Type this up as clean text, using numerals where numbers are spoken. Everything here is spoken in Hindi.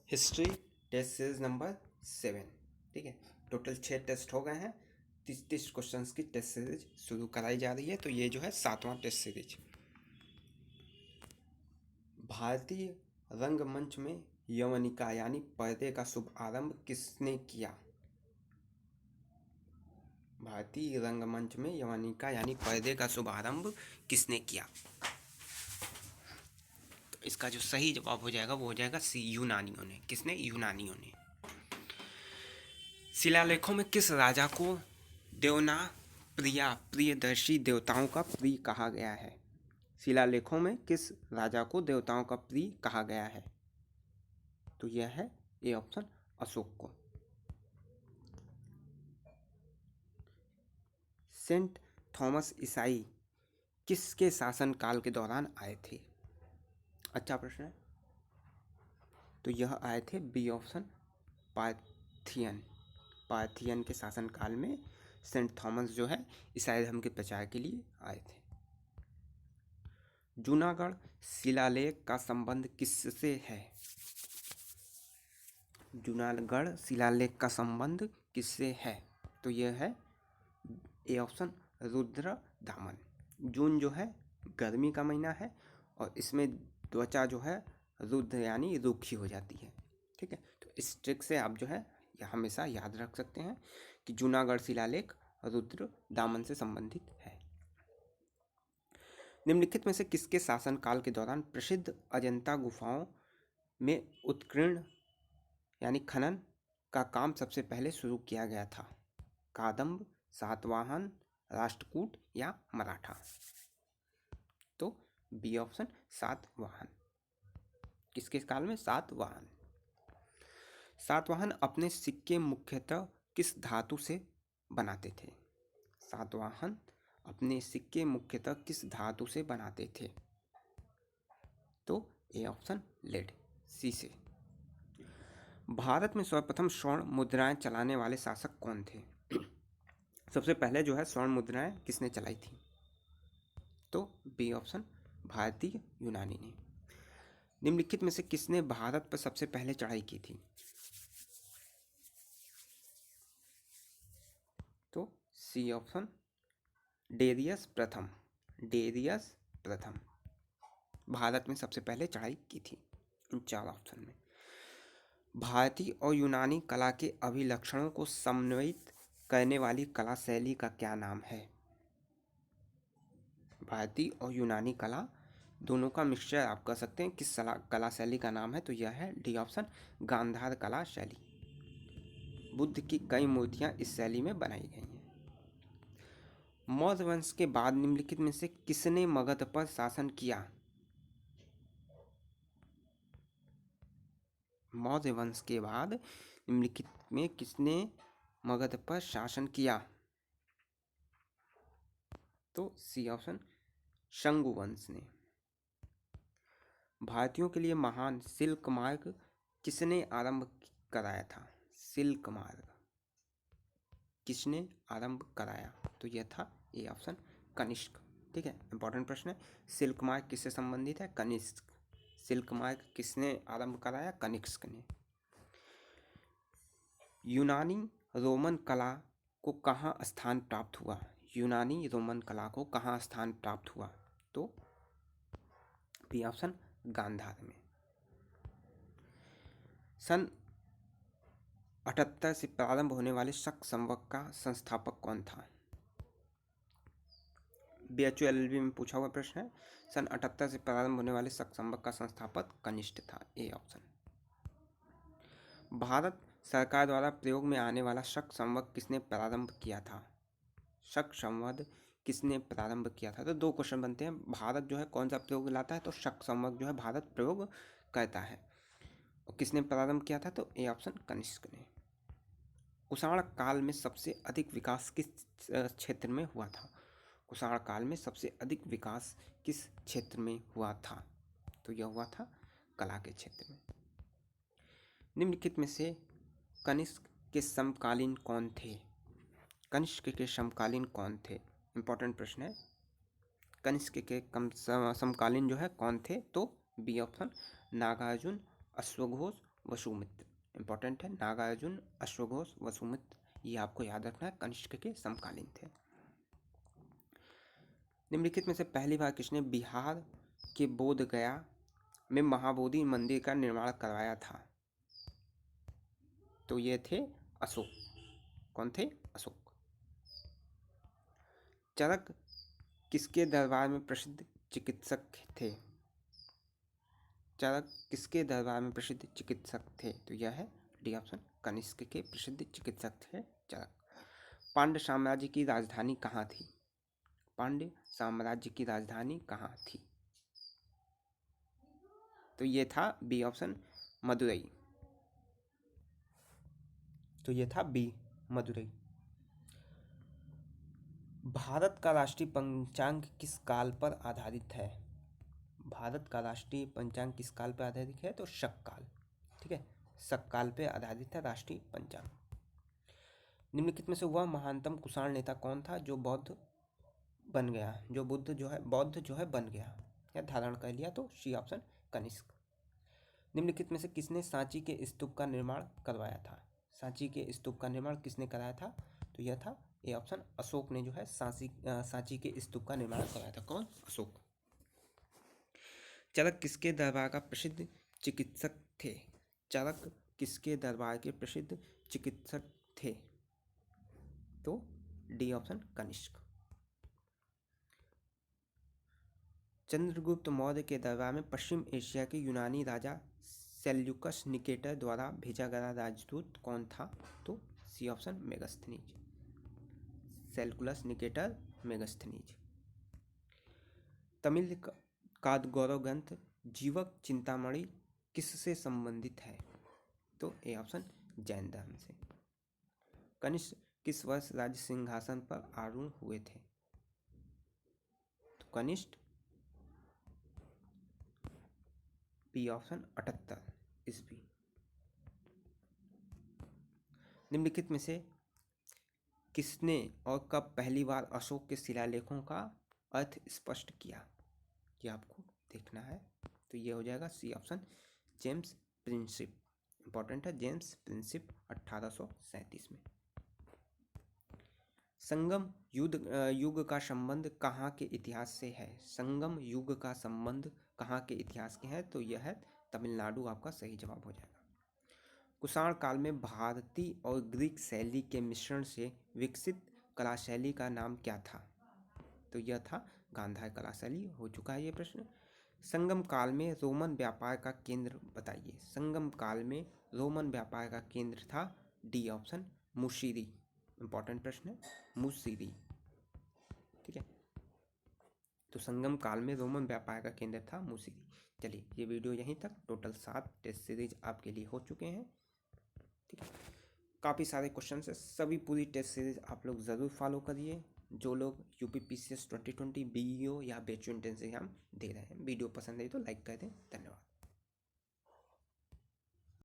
History test series number 7। ठीक है, टोटल 6 टेस्ट हो गए हैं। 30 क्वेश्चंस की टेस्ट सीरीज शुरू कराई जा रही है। तो ये जो है 7वां टेस्ट सीरीज। भारतीय रंगमंच में यवनिका यानी पर्दे का शुभ आरंभ किसने किया? भारतीय रंगमंच में यवनिका यानी पर्दे का शुभ आरंभ किसने किया? तो इसका जो सही जवाब हो जाएगा वो हो जाएगा सी, यूनानियों ने। किसने? यूनानियों ने। शिलालेखों में किस राजा को देवना प्रियदर्शी देवताओं का प्रिय कहा गया है? शिलालेखों में किस राजा को देवताओं का प्रिय कहा गया है? तो यह है ए ऑप्शन, अशोक को। सेंट थॉमस ईसाई किसके शासनकाल के दौरान आए थे? अच्छा प्रश्न है। तो यह आए थे बी ऑप्शन, पार्थियन। पार्थियन के शासनकाल में सेंट थॉमस जो है ईसाई धर्म के प्रचार के लिए आए थे। जूनागढ़ शिलालेख का संबंध किससे है? जूनागढ़ शिलालेख का संबंध किससे है? तो यह है ए ऑप्शन, रुद्र दामन। जून जो है गर्मी का महीना है और इसमें त्वचा जो है रुद्र यानी रूखी हो जाती है। ठीक है, तो इस ट्रिक से आप जो है यह हमेशा याद रख सकते हैं कि जूनागढ़ शिलालेख रुद्र दामन से संबंधित है। निम्नलिखित में से किसके शासनकाल के दौरान प्रसिद्ध अजंता गुफाओं में उत्कीर्ण यानी खनन का काम सबसे पहले शुरू किया गया था? कादम्ब, सातवाहन, राष्ट्रकूट या मराठा? तो बी ऑप्शन, सातवाहन। किसके काल में? सातवाहन। सातवाहन अपने सिक्के मुख्यतः किस धातु से बनाते थे? सातवाहन अपने सिक्के मुख्यतः किस धातु से बनाते थे? तो ए ऑप्शन, लेड, सी से। भारत में सर्वप्रथम स्वर्ण मुद्राएं चलाने वाले शासक कौन थे? सबसे पहले जो है स्वर्ण मुद्राएं किसने चलाई थी? तो बी ऑप्शन, भारतीय यूनानी ने। निम्नलिखित में से किसने भारत पर सबसे पहले चढ़ाई की थी? तो सी ऑप्शन, डेरियस प्रथम। डेरियस प्रथम भारत में सबसे पहले चढ़ाई की थी इन 4 ऑप्शन में। भारतीय और यूनानी कला के अभिलक्षणों को समन्वित करने वाली कला शैली का क्या नाम है? भारतीय और यूनानी कला दोनों का मिक्सचर आप कह सकते हैं। किस कला शैली का नाम है? तो यह है डी ऑप्शन, गांधार कला शैली। बुद्ध की कई मूर्तियां इस शैली में बनाई गई हैं। मौर्य वंश के बाद निम्नलिखित में से किसने मगध पर शासन किया? मौर्य वंश के बाद निम्नलिखित में किसने मगध पर शासन किया? तो सी ऑप्शन, शंगु वंश ने। भारतीयों के लिए महान सिल्क मार्ग किसने आरंभ कराया था? सिल्क मार्ग किसने आरंभ कराया? तो यह था ए ऑप्शन, कनिष्क। ठीक है, इंपॉर्टेंट प्रश्न है। सिल्क मार्ग किससे संबंधित है? कनिष्क। सिल्क मार्ग किसने आरंभ कराया? कनिष्क ने। यूनानी रोमन कला को कहाँ स्थान प्राप्त हुआ? यूनानी रोमन कला को कहाँ स्थान प्राप्त हुआ? तो बी ऑप्शन, गांधार में। सन 78 से प्रारंभ होने वाले शक संवत का संस्थापक कौन था? BHULLB में पूछा हुआ प्रश्न है। सन 78 से प्रारंभ होने वाले शक संवत का संस्थापक कनिष्ठ था, ए ऑप्शन। भारत सरकार द्वारा प्रयोग में आने वाला शक संवत किसने प्रारंभ किया था? शक संवत किसने प्रारंभ किया था? तो 2 क्वेश्चन बनते हैं। भारत जो है कौन सा प्रयोग लाता है? तो शक संवत जो है भारत प्रयोग करता है। और किसने प्रारंभ किया था? तो ए ऑप्शन, कनिष्क ने। कुषाण काल में सबसे अधिक विकास किस क्षेत्र में हुआ था? कुषाण काल में सबसे अधिक विकास किस क्षेत्र में हुआ था? तो यह हुआ था कला के क्षेत्र में। निम्नलिखित में से कनिष्क के समकालीन कौन थे? कनिष्क के समकालीन कौन थे? इंपॉर्टेंट प्रश्न है। कनिष्क के समकालीन जो है कौन थे? तो बी ऑप्शन, नागार्जुन, अश्वघोष वसुमित्र। इंपॉर्टेंट है, नागार्जुन, अश्वघोष, वसुमित्र, ये आपको याद रखना है, कनिष्क के समकालीन थे। निम्नलिखित में से पहली बार किसने बिहार के बोध गया में महाबोधि मंदिर का निर्माण करवाया था? तो ये थे अशोक। कौन थे? अशोक। चरक किसके दरबार में प्रसिद्ध चिकित्सक थे? चरक किसके दरबार में प्रसिद्ध चिकित्सक थे? तो यह है डी ऑप्शन, कनिष्क के प्रसिद्ध चिकित्सक थे चरक। पांड्य साम्राज्य की राजधानी कहाँ थी? पांड्य साम्राज्य की राजधानी कहाँ थी? तो ये था बी ऑप्शन, मदुरई। तो ये था बी, मदुरई। भारत का राष्ट्रीय पंचांग किस काल पर आधारित है? भारत का राष्ट्रीय पंचांग किस काल पर आधारित है? तो शक काल। ठीक है, शक काल पे आधारित है राष्ट्रीय पंचांग। निम्नलिखित में से वह महानतम कुषाण नेता कौन था जो बौद्ध बन गया, जो बुद्ध जो है बौद्ध जो है बन गया या धारण कर लिया? तो सी ऑप्शन, कनिष्क। निम्नलिखित में से किसने सांची के स्तूप का निर्माण करवाया था? सांची के स्तूप का निर्माण किसने कराया था? तो यह था ए ऑप्शन, अशोक ने जो है सांची के स्तूप का निर्माण कराया था। कौन? अशोक। चरक किसके दरबार का प्रसिद्ध चिकित्सक थे? चरक किसके दरबार के प्रसिद्ध चिकित्सक थे? तो डी ऑप्शन, कनिष्क। चंद्रगुप्त मौर्य के दरबार में पश्चिम एशिया के यूनानी राजा सेल्यूकस निकेटर द्वारा भेजा गया राजदूत कौन था? तो C option, Megasthenes. Seleucus Nicator, Megasthenes. Tamil का गौरव ग्रंथ जीवक चिंतामणि किससे संबंधित है? तो ए ऑप्शन, जैन धर्म से। कनिष्क किस वर्ष राज्य सिंहासन पर आरूढ़ हुए थे? तो कनिष्क बी ऑप्शन, 78 ईस्वी। निम्नलिखित में से किसने और कब पहली बार अशोक के शिलालेखों का अर्थ स्पष्ट किया? ये आपको देखना है। तो ये हो जाएगा C option, James Prinsep. Important है, जेम्स प्रिंसिप 1837 में। संगम युग का संबंध कहाँ के इतिहास से है? संगम युग का संबंध कहाँ के इतिहास के है? तो यह है तमिलनाडु, आपका सही जवाब हो जाएगा। कुषाण काल में भारतीय और ग्रीक शैली के मिश्रण से विकसित कला शैली का नाम क्या था? तो यह था गांधार कला शैली। हो चुका है ये प्रश्न। संगम काल में रोमन व्यापार का केंद्र बताइए। संगम काल में रोमन व्यापार का केंद्र था डी ऑप्शन, मुसीरी। इंपॉर्टेंट प्रश्न है, मुसीरी। ठीक है, तो संगम काल में रोमन व्यापार का केंद्र था मुसीरी। चलिए, ये वीडियो यहीं तक। टोटल 7 टेस्ट सीरीज आपके लिए हो चुके हैं। ठीक है, काफ़ी सारे क्वेश्चन है, सभी पूरी टेस्ट सीरीज आप लोग ज़रूर फॉलो करिए। जो लोग UPPCS 2020 BEO या बेचू एंट्रेंस एग्जाम दे रहे हैं, वीडियो पसंद आई तो लाइक कर दें। धन्यवाद।